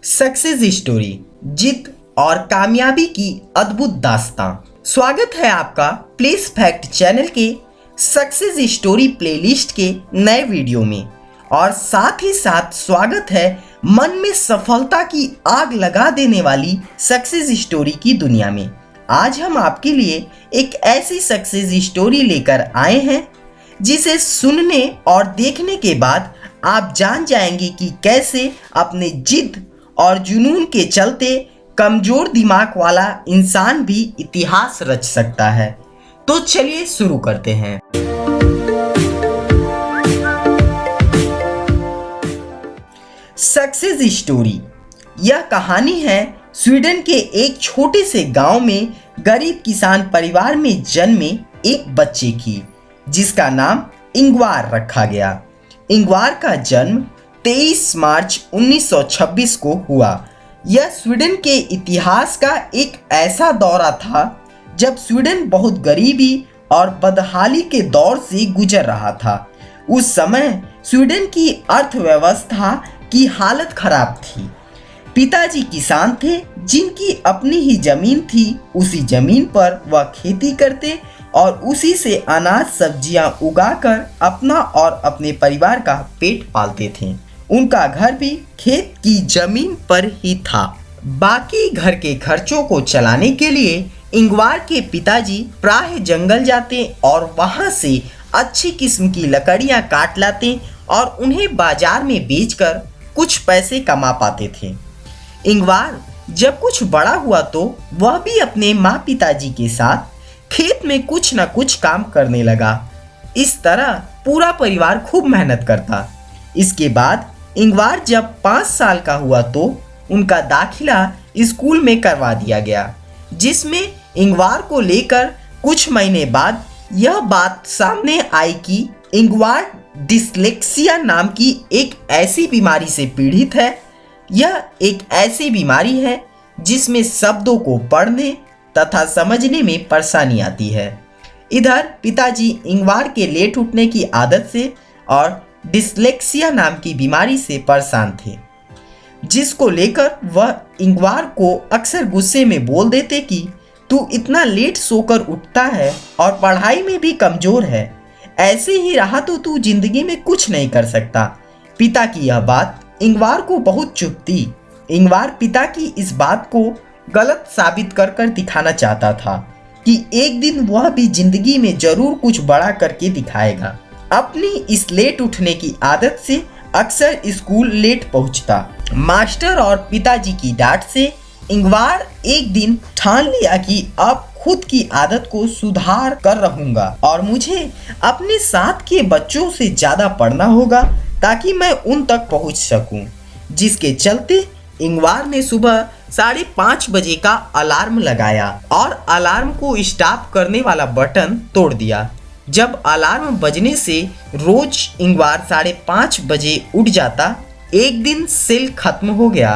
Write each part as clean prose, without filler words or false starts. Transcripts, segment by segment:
Success story, जिद और कामयाबी की अद्भुत दास्तां। स्वागत है आपका प्लेस फैक्ट चैनल के सक्सेस स्टोरी प्लेलिस्ट के नए वीडियो में और साथ ही साथ स्वागत है मन में सफलता की आग लगा देने वाली सक्सेस स्टोरी की दुनिया में। आज हम आपके लिए एक ऐसी सक्सेस स्टोरी लेकर आए हैं जिसे सुनने और देखने के बाद आप जान जाएंगे कि कैसे अपने जिद और जुनून के चलते कमजोर दिमाग वाला इंसान भी इतिहास रच सकता है। तो चलिए शुरू करते हैं। Success story. यह कहानी है स्वीडन के एक छोटे से गांव में गरीब किसान परिवार में जन्मे एक बच्चे की, जिसका नाम इंगवार रखा गया। इंगवार का जन्म 23 मार्च 1926 को हुआ। यह स्वीडन के इतिहास का एक ऐसा दौरा था जब स्वीडन बहुत गरीबी और बदहाली के दौर से गुजर रहा था। उस समय स्वीडन की अर्थव्यवस्था की हालत खराब थी। पिताजी किसान थे जिनकी अपनी ही जमीन थी। उसी जमीन पर वह खेती करते और उसी से अनाज सब्जियां उगाकर अपना और अपने परिवार का पेट पालते थे। उनका घर भी खेत की जमीन पर ही था। बाकी घर के खर्चों को चलाने के लिए इंगवार के पिताजी प्रायः जंगल जाते और वहां से अच्छी किस्म की लकड़ियां काट लाते और उन्हें बाजार में बेचकर कुछ पैसे कमा पाते थे। इंगवार जब कुछ बड़ा हुआ तो वह भी अपने माँ पिताजी के साथ खेत में कुछ न कुछ काम करने लगा। इस तरह पूरा परिवार खूब मेहनत करता। इसके बाद इंगवार जब 5 साल का हुआ तो उनका दाखिला स्कूल में करवा दिया गया, जिसमें इंगवार को लेकर कुछ महीने बाद यह बात सामने आई कि इंगवार डिसलेक्सिया नाम की एक ऐसी बीमारी से पीड़ित है। यह एक ऐसी बीमारी है जिसमें शब्दों को पढ़ने तथा समझने में परेशानी आती है। इधर पिताजी इंगवार के लेट उठने की आदत से और डिसलेक्सिया नाम की बीमारी से परेशान थे, जिसको लेकर वह इंगवार को अक्सर गुस्से में बोल देते कि तू इतना लेट सोकर उठता है और पढ़ाई में भी कमजोर है, ऐसे ही रहा तो तू जिंदगी में कुछ नहीं कर सकता। पिता की यह बात इंगवार को बहुत चुभती। इंगवार पिता की इस बात को गलत साबित कर कर दिखाना चाहता था कि एक दिन वह भी जिंदगी में जरूर कुछ बड़ा करके दिखाएगा। अपनी इस लेट उठने की आदत से अक्सर स्कूल लेट पहुंचता। मास्टर और पिताजी की डांट से इंगवार एक दिन ठान लिया कि अब खुद की आदत को सुधार कर रहूंगा और मुझे अपने साथ के बच्चों से ज्यादा पढ़ना होगा ताकि मैं उन तक पहुंच सकूं। जिसके चलते इंगवार ने सुबह 5:30 बजे का अलार्म लगाया और अलार्म को स्टॉप करने वाला बटन तोड़ दिया। जब अलार्म बजने से रोज इंगवार 5:30 बजे उठ जाता। एक दिन सेल खत्म हो गया।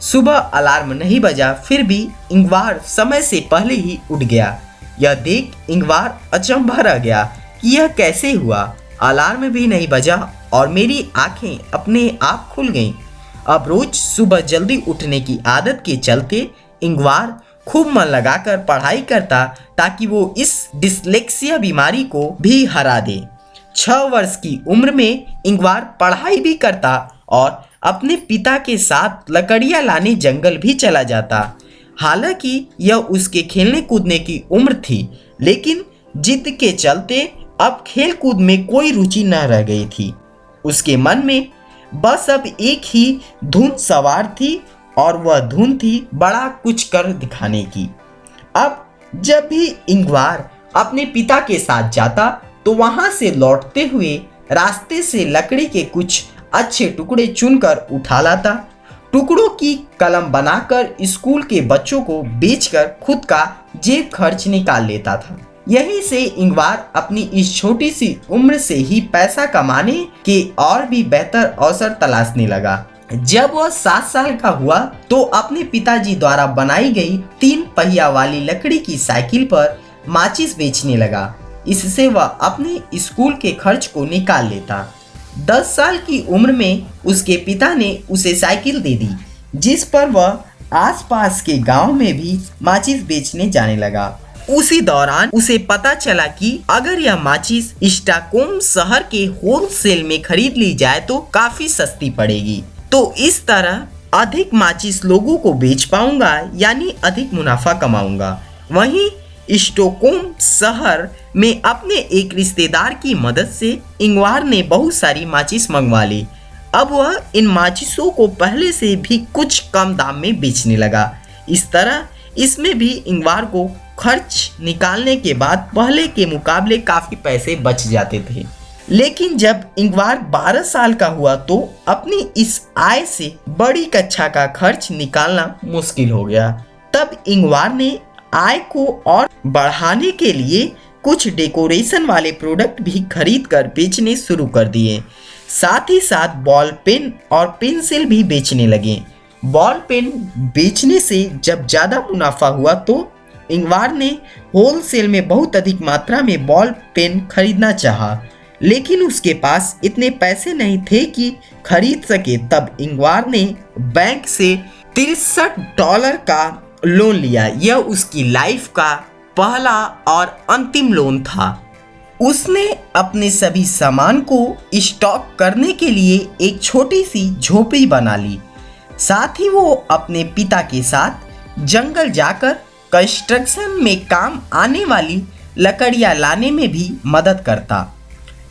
सुबह अलार्म नहीं बजा, फिर भी इंगवार समय से पहले ही उठ गया। यह देख इंगवार अचंभा रह गया कि यह कैसे हुआ। अलार्म भी नहीं बजा और मेरी आंखें अपने आप खुल गईं। अब रोज सुबह जल्दी उठने की आदत के चलते इंगवार खूब मन लगाकर पढ़ाई करता ताकि वो इस डिसलेक्सिया बीमारी को भी हरा दे। 6 वर्ष की उम्र में इंगवार पढ़ाई भी करता और अपने पिता के साथ लकड़ियां लाने जंगल भी चला जाता। हालांकि यह उसके खेलने कूदने की उम्र थी, लेकिन जिद के चलते अब खेल कूद में कोई रुचि न रह गई थी। उसके मन में बस अब एक ही धुन सवार थी और वह धुन थी बड़ा कुछ कर दिखाने की। अब जब भी इंगवार अपने पिता के साथ जाता तो वहां से लौटते हुए रास्ते से लकड़ी के कुछ अच्छे टुकड़े चुनकर उठा लाता। टुकड़ों की कलम बनाकर स्कूल के बच्चों को बेचकर खुद का जेब खर्च निकाल लेता था। यहीं से इंगवार अपनी इस छोटी सी उम्र से ही पैसा कमाने के और भी बेहतर अवसर तलाशने लगा। जब वह 7 साल का हुआ तो अपने पिताजी द्वारा बनाई गई 3 पहिया वाली लकड़ी की साइकिल पर माचिस बेचने लगा। इससे वह अपने स्कूल के खर्च को निकाल लेता। 10 साल की उम्र में उसके पिता ने उसे साइकिल दे दी। जिस पर वह आसपास के गांव में भी माचिस बेचने जाने लगा। उसी दौरान उसे पता चला कि अगर यह माचिस स्टॉकहोम शहर के होलसेल में खरीद ली जाए तो काफी सस्ती पड़ेगी, तो इस तरह अधिक माचिस लोगों को बेच पाऊंगा, यानी अधिक मुनाफा कमाऊंगा। वहीं स्टॉकहोम शहर में अपने एक रिश्तेदार की मदद से इंगवार ने बहुत सारी माचिस मंगवा ली। अब वह इन माचिसों को पहले से भी कुछ कम दाम में बेचने लगा। इस तरह इसमें भी इंगवार को खर्च निकालने के बाद पहले के मुकाबले काफी पैसे बच जाते थे। लेकिन जब इंगवार 12 साल का हुआ तो अपनी इस आय से बड़ी कक्षा का खर्च निकालना मुश्किल हो गया। तब इंगवार ने आय को और बढ़ाने के लिए कुछ डेकोरेशन वाले प्रोडक्ट भी खरीद कर बेचने शुरू कर दिए। साथ ही साथ बॉल पेन और पेंसिल भी बेचने लगे। बॉल पेन बेचने से जब ज़्यादा मुनाफा हुआ तो इंगवार ने होलसेल में बहुत अधिक मात्रा में बॉल पेन खरीदना चाहा, लेकिन उसके पास इतने पैसे नहीं थे कि खरीद सके। तब इंगवार ने बैंक से $63 का लोन लिया। यह उसकी लाइफ का पहला और अंतिम लोन था। उसने अपने सभी सामान को स्टॉक करने के लिए एक छोटी सी झोपड़ी बना ली। साथ ही वो अपने पिता के साथ जंगल जाकर कंस्ट्रक्शन में काम आने वाली लकड़ियां लाने में भी मदद करता।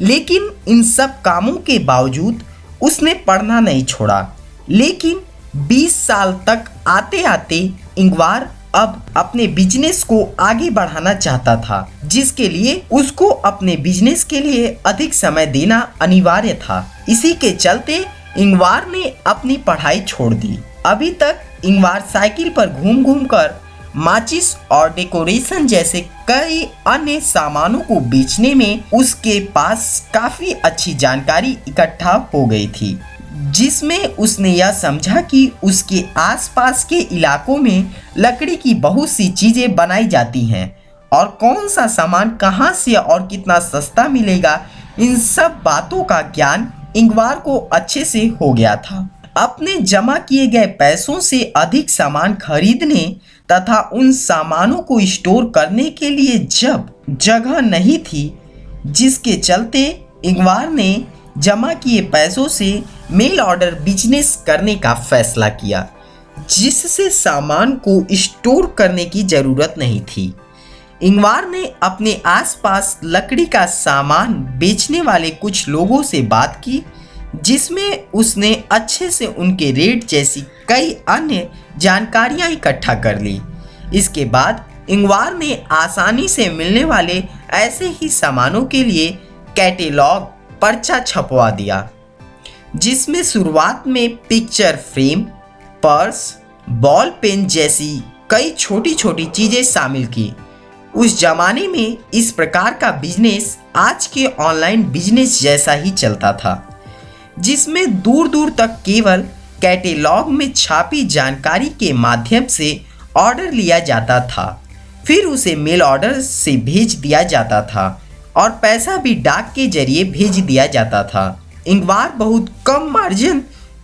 लेकिन इन सब कामों के बावजूद उसने पढ़ना नहीं छोड़ा। लेकिन 20 साल तक आते आते इंगवार अब अपने बिजनेस को आगे बढ़ाना चाहता था, जिसके लिए उसको अपने बिजनेस के लिए अधिक समय देना अनिवार्य था। इसी के चलते इंगवार ने अपनी पढ़ाई छोड़ दी। अभी तक इंगवार साइकिल पर घूम घूम कर माचिस और डेकोरेशन जैसे कई अन्य सामानों को बेचने में उसके पास काफी अच्छी जानकारी इकट्ठा हो गई थी, जिसमें उसने यह समझा कि उसके आसपास के इलाकों में लकड़ी की बहुत सी चीजें बनाई जाती हैं और कौन सा सामान कहां से और कितना सस्ता मिलेगा, इन सब बातों का ज्ञान इंगवार को अच्छे से हो गया था। अपने जमा किए गए पैसों से अधिक सामान खरीदने तथा उन सामानों को स्टोर करने के लिए जब जगह नहीं थी, जिसके चलते इंगवार ने जमा किए पैसों से मेल ऑर्डर बिजनेस करने का फैसला किया, जिससे सामान को स्टोर करने की जरूरत नहीं थी। इंगवार ने अपने आसपास लकड़ी का सामान बेचने वाले कुछ लोगों से बात की, जिसमें उसने अच्छे से उनके रेट जैसी कई अन्य जानकारियां इकट्ठा कर ली। इसके बाद इंगवार ने आसानी से मिलने वाले ऐसे ही सामानों के लिए कैटेलॉग पर्चा छपवा दिया, जिसमें शुरुआत में picture frame, purse, ball pen जैसी कई छोटी छोटी चीजें शामिल की। उस जमाने में इस प्रकार का बिजनेस आज के ऑनलाइन बिजनेस जैसा ही चलता था, जिसमें दूर दूर तक केवल कैटेलॉग में छापी जानकारी के माध्यम से ऑर्डर लिया जाता था, फिर उसे मेल ऑर्डर से भेज दिया जाता था और पैसा भी डाक के जरिए भेज दिया जाता था। इंगवार बहुत कम मार्जिन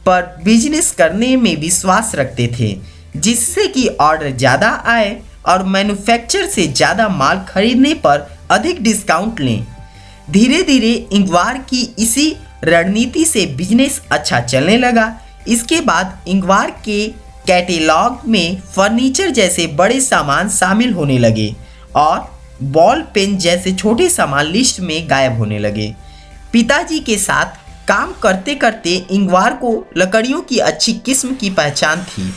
पर बिजनेस करने में विश्वास रखते थे, जिससे कि ऑर्डर ज़्यादा आए और मैन्युफैक्चर से ज़्यादा माल खरीदने पर अधिक डिस्काउंट लें। धीरे धीरे इंगवार की इसी रणनीति से बिजनेस अच्छा चलने लगा। इसके बाद इंगवार के कैटेलॉग में फर्नीचर जैसे बड़े सामान शामिल होने लगे और बॉल पेन जैसे छोटे सामान लिस्ट में गायब होने लगे। पिताजी के साथ काम करते करते इंगवार को लकड़ियों की अच्छी किस्म की पहचान थी,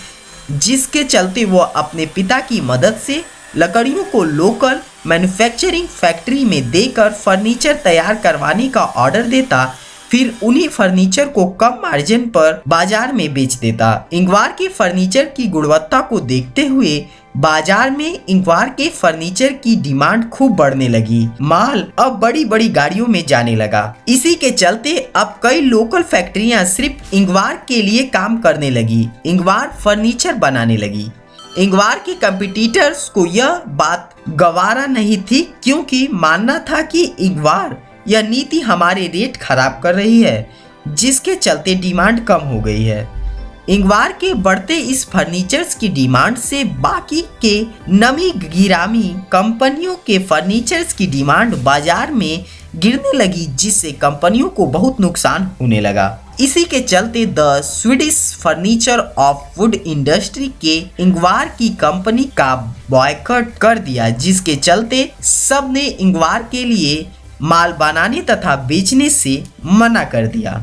जिसके चलते वह अपने पिता की मदद से लकड़ियों को लोकल मैन्युफैक्चरिंग फैक्ट्री में देकर फर्नीचर तैयार करवाने का ऑर्डर देता, फिर उन्हीं फर्नीचर को कम मार्जिन पर बाजार में बेच देता। इंगवार के फर्नीचर की गुणवत्ता को देखते हुए बाजार में इंगवार के फर्नीचर की डिमांड खूब बढ़ने लगी। माल अब बड़ी बड़ी गाड़ियों में जाने लगा। इसी के चलते अब कई लोकल फैक्ट्रियां सिर्फ इंगवार के लिए काम करने लगी। इंगवार फर्नीचर बनाने लगी। इंगवार के कंपटीटर्स को यह बात गवारा नहीं थी, क्योंकि मानना था कि इंगवार यह नीति हमारे रेट खराब कर रही है, जिसके चलते डिमांड कम हो गई है। इंगवार के बढ़ते इस फर्नीचर्स की डिमांड से बाकी के नमी गिरामी कंपनियों के फर्नीचर्स की डिमांड बाजार में गिरने लगी, जिससे कंपनियों को बहुत नुकसान होने लगा। इसी के चलते the Swedish furniture of would industry के इंगवार की कंपनी का बॉयकॉट कर दिया, जिसके चलते सब ने इंगवार के लिए माल बनाने तथा बेचने से मना कर दिया।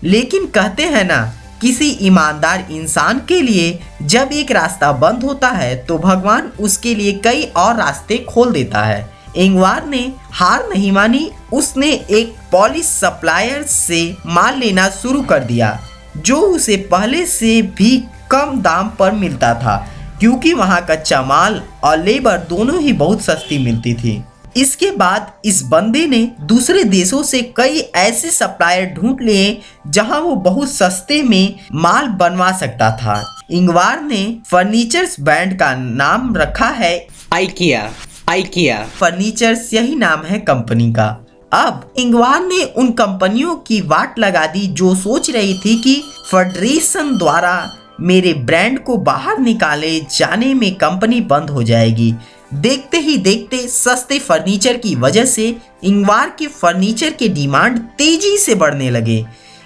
लेकिन कहते हैं ना, किसी ईमानदार इंसान के लिए जब एक रास्ता बंद होता है तो भगवान उसके लिए कई और रास्ते खोल देता है। इंगवार ने हार नहीं मानी, उसने एक पॉलिश सप्लायर से माल लेना शुरू कर दिया, जो उसे पहले से भी कम दाम पर मिलता था, क्योंकि वहाँ कच्चा माल और लेबर दोनों ही बहुत सस्ती मिलती थी। इसके बाद इस बंदे ने दूसरे देशों से कई ऐसे सप्लायर ढूंढ लिए जहां वो बहुत सस्ते में माल बनवा सकता था। इंगवार ने फर्नीचर्स ब्रांड का नाम रखा है आइकिया फर्नीचर्स, यही नाम है कंपनी का। अब इंगवार ने उन कंपनियों की वाट लगा दी जो सोच रही थी कि फेडरेशन द्वारा मेरे ब्रांड को बाहर निकाले जाने में कंपनी बंद हो जाएगी। देखते ही देखते सस्ते फर्नीचर की वजह से इंगवार के फर्नीचर के डिमांड तेजी से बढ़ने लगे।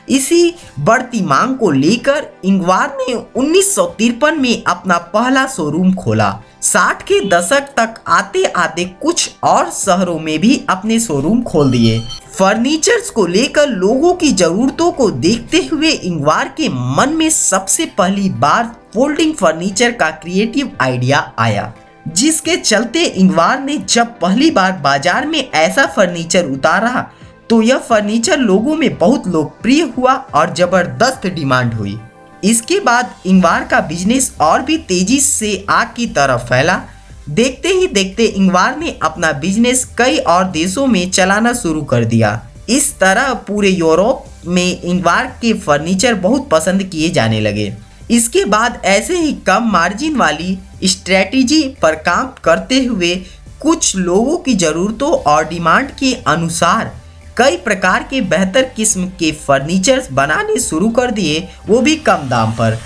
इसी बढ़ती मांग को लेकर इंगवार ने 1953 में अपना पहला शोरूम खोला। 60 के दशक तक आते आते कुछ और शहरों में भी अपने शोरूम खोल दिए। फर्नीचर्स को लेकर लोगों की जरूरतों को देखते हुए इंगवार के मन में सबसे पहली बार फोल्डिंग फर्नीचर का क्रिएटिव आइडिया आया, जिसके चलते इंगवार ने जब पहली बार बाजार में ऐसा फर्नीचर उतारा तो यह फर्नीचर लोगों में बहुत लोकप्रिय हुआ और जबरदस्त डिमांड हुई। इसके बाद इंगवार का बिजनेस और भी तेजी से आग की तरह फैला। देखते ही देखते इंगवार ने अपना बिजनेस कई और देशों में चलाना शुरू कर दिया। इस तरह पूरे यूरोप में इंगवार के फर्नीचर बहुत पसंद किए जाने लगे। इसके बाद ऐसे ही कम मार्जिन वाली स्ट्रेटजी पर काम करते हुए कुछ लोगों की ज़रूरतों और डिमांड के अनुसार कई प्रकार के बेहतर किस्म के फर्नीचर्स बनाने शुरू कर दिए, वो भी कम दाम पर।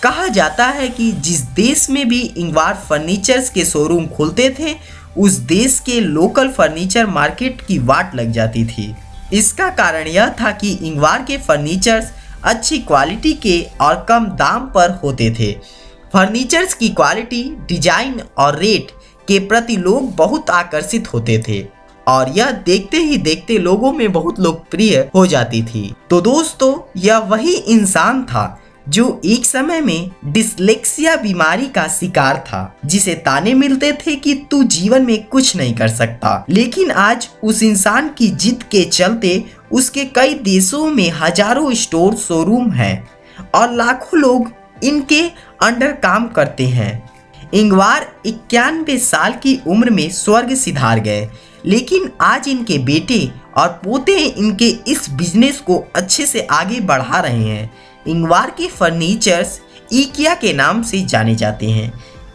कहा जाता है कि जिस देश में भी इंगवार फर्नीचर्स के शोरूम खुलते थे, उस देश के लोकल फर्नीचर मार्केट की वाट लग जाती थी। इसका कारण यह था कि इंगवार के फर्नीचर्स अच्छी क्वालिटी के और कम दाम पर होते थे। फर्नीचर्स की क्वालिटी, डिजाइन और रेट के प्रति लोग बहुत आकर्षित होते थे और यह देखते ही देखते लोगों में बहुत लोकप्रिय हो जाती थी। तो दोस्तों, यह वही इंसान था जो एक समय में डिसलेक्सिया बीमारी का शिकार था, जिसे ताने मिलते थे कि तू जीवन में कुछ नहीं कर सकता। लेकिन आज उस इंसान की जिद के चलते उसके कई देशों में हजारों स्टोर, शोरूम हैं और लाखों लोग इनके अंडर काम करते हैं। इंगवार 91 साल की उम्र में स्वर्ग सिधार गए, लेकिन आज इनके बेटे और पोते इनके इस बिजनेस को अच्छे से आगे बढ़ा रहे हैं। इंगवार के फर्नीचर्स इकिया के नाम से जाने जाते हैं।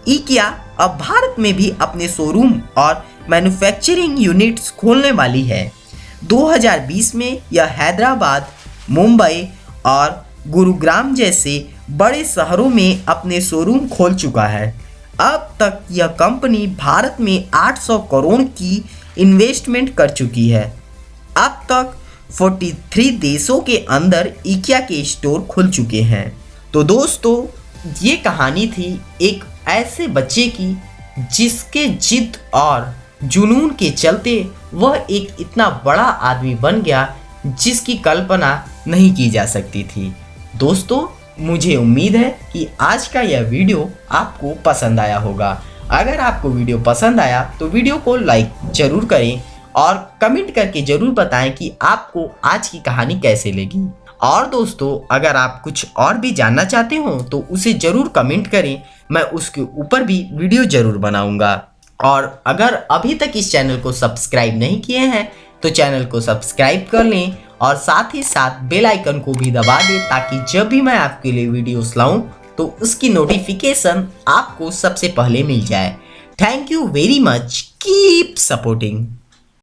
इकिया अब भारत में भी अपने शोरूम और मैन्युफैक्चरिंग यूनिट्स खोलने वाली है। 2020 में यह हैदराबाद, मुंबई और गुरुग्राम जैसे बड़े शहरों में अपने शोरूम खोल चुका है। अब तक यह कंपनी भारत में 800 करोड़ की इन्वेस्टमेंट कर चुकी है। अब तक 43 देशों के अंदर इकिया के स्टोर खुल चुके हैं। तो दोस्तों, ये कहानी थी एक ऐसे बच्चे की जिसके जिद और जुनून के चलते वह एक इतना बड़ा आदमी बन गया जिसकी कल्पना नहीं की जा सकती थी। दोस्तों, मुझे उम्मीद है कि आज का यह वीडियो आपको पसंद आया होगा। अगर आपको वीडियो पसंद आया तो वीडियो को लाइक जरूर करें और कमेंट करके जरूर बताएं कि आपको आज की कहानी कैसे लगी। और दोस्तों, अगर आप कुछ और भी जानना चाहते हो तो उसे ज़रूर कमेंट करें, मैं उसके ऊपर भी वीडियो ज़रूर बनाऊंगा। और अगर अभी तक इस चैनल को सब्सक्राइब नहीं किए हैं तो चैनल को सब्सक्राइब कर लें और साथ ही साथ बेल आइकन को भी दबा दें, ताकि जब भी मैं आपके लिए वीडियोस लाऊं तो उसकी नोटिफिकेशन आपको सबसे पहले मिल जाए। Thank you very much, keep supporting.